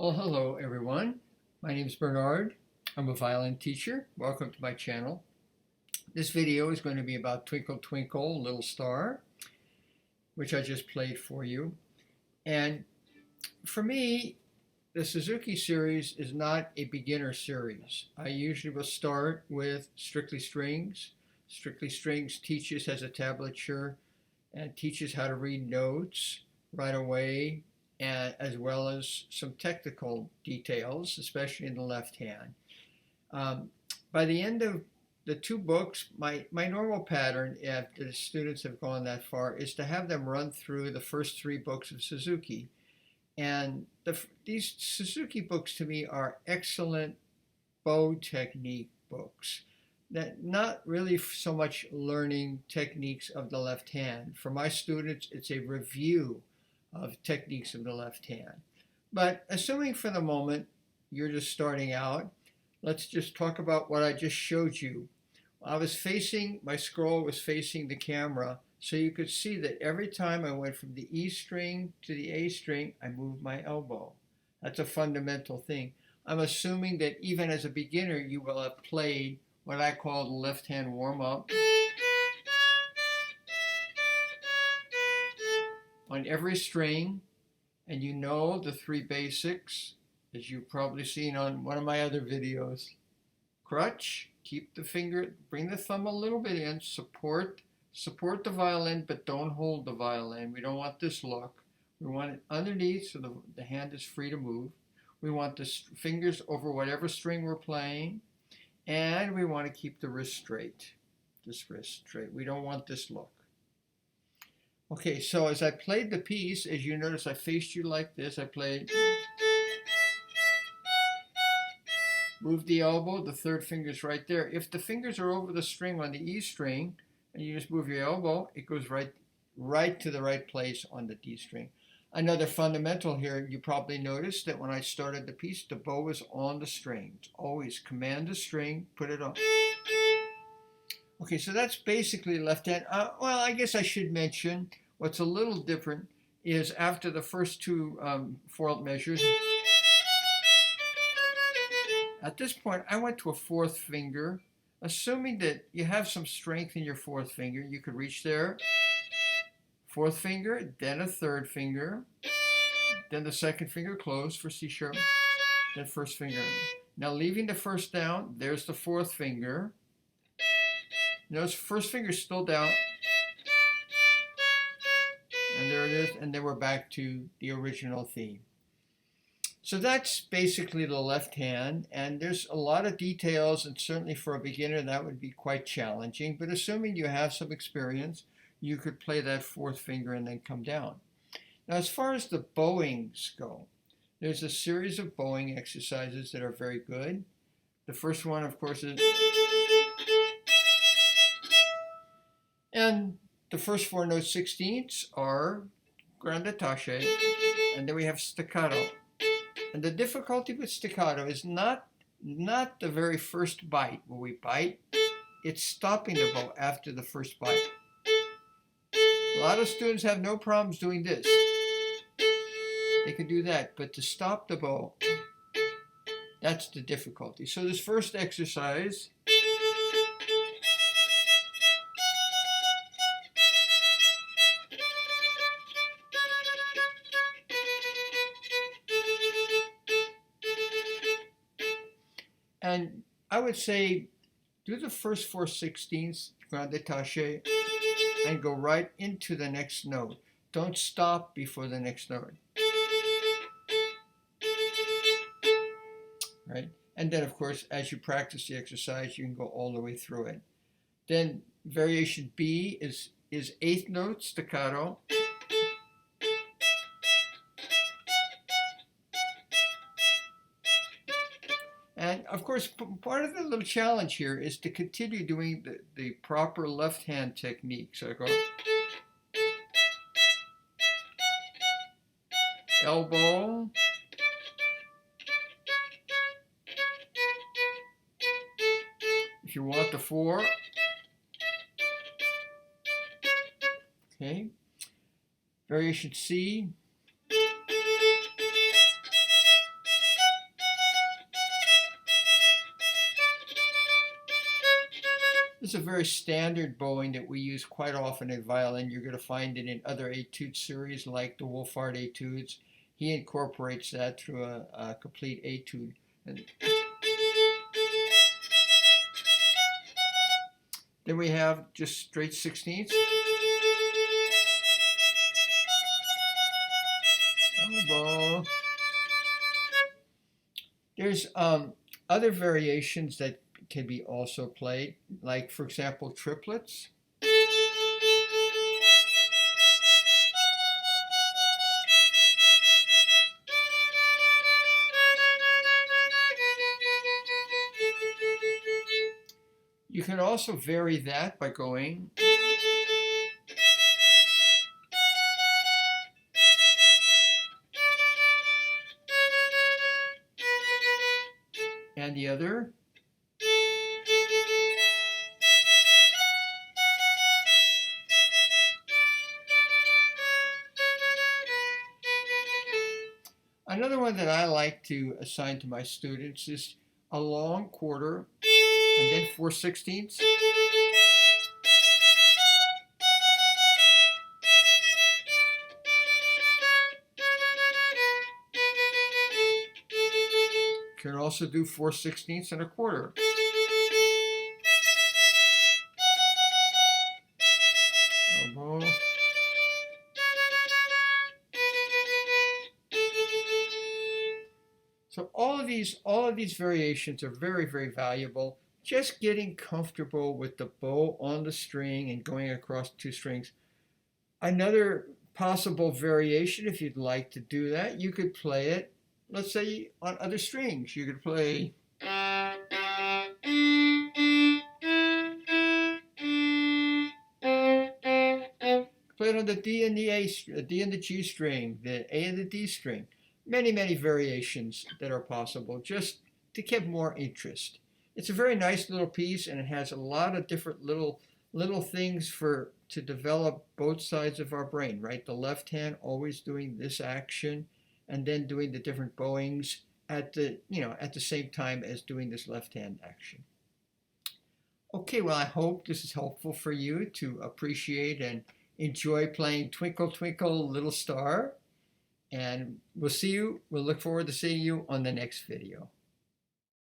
Well, hello everyone. My name is Bernard. I'm a violin teacher. Welcome to my channel. This video is going to be about Twinkle Twinkle Little Star, which I just played for you. And for me, the Suzuki series is not a beginner series. I usually will start with Strictly Strings. Strictly Strings teaches, has a tablature, and teaches how to read notes right away, and as well as some technical details, especially in the left hand. By the end of the two books, my normal pattern, if the students have gone that far, is to have them run through the first three books of Suzuki. And these Suzuki books to me are excellent bow technique books. That not really so much learning techniques of the left hand. For my students, it's a review of techniques of the left hand. But assuming for the moment you're just starting out, let's just talk about what I just showed you. My scroll was facing the camera, so you could see that every time I went from the E string to the A string, I moved my elbow. That's a fundamental thing. I'm assuming that even as a beginner, you will have played what I call the left hand warm-up on every string, and you know the three basics, as you've probably seen on one of my other videos. Crutch, keep the finger, bring the thumb a little bit in, support the violin, but don't hold the violin. We don't want this look. We want it underneath so the hand is free to move. We want the fingers over whatever string we're playing, and we want to keep the wrist straight. We don't want this look. Okay, so as I played the piece, as you notice, I faced you like this. I played, move the elbow, the third finger's right there. If the fingers are over the string on the E string, and you just move your elbow, it goes right to the right place on the D string. Another fundamental here, you probably noticed that when I started the piece, the bow was on the string. It's always command the string, put it on. Okay, so that's basically left hand. Well, I guess I should mention what's a little different is after the first two fourth measures, at this point, I went to a fourth finger, assuming that you have some strength in your fourth finger. You could reach there, fourth finger, then a third finger, then the second finger closed for C sharp, then first finger. Now leaving the first down, there's the fourth finger. Notice first finger is still down, and there it is, and then we're back to the original theme. So that's basically the left hand, and there's a lot of details, and certainly for a beginner that would be quite challenging, but assuming you have some experience, you could play that fourth finger and then come down. Now as far as the bowings go, there's a series of bowing exercises that are very good. The first one, of course, is, and the first four notes sixteenths are grande attaché, and then we have staccato. And the difficulty with staccato is not the very first bite where we bite, it's stopping the bow after the first bite. A lot of students have no problems doing this. They can do that, but to stop the bow, that's the difficulty. So this first exercise, and I would say do the first 4/16 grande attaché and go right into the next note. Don't stop before the next note. Right? And then, of course, as you practice the exercise, you can go all the way through it. Then variation B is eighth note staccato. And of course, part of the little challenge here is to continue doing the proper left hand technique. So I go elbow, if you want the four, okay, variation C, This is a very standard bowing that we use quite often in violin. You're going to find it in other etude series like the Wolfhard etudes. He incorporates that through a complete etude. And then we have just straight 16ths. Elbow. There's other variations that can be also played, like for example triplets. You can also vary that by going and the other. Another one that I like to assign to my students is a long quarter and then 4/16. You can also do 4/16 and a quarter. Elbow. So all of these variations are very, very valuable. Just getting comfortable with the bow on the string and going across two strings. Another possible variation, if you'd like to do that, you could play it, let's say, on other strings. You could play it on the D and the D and the G string, the A and the D string. Many, many variations that are possible just to get more interest. It's a very nice little piece, and it has a lot of different little things to develop both sides of our brain, right? The left hand always doing this action and then doing the different bowings at the same time as doing this left hand action. Okay, well, I hope this is helpful for you to appreciate and enjoy playing Twinkle Twinkle Little Star. And we'll look forward to seeing you on the next video.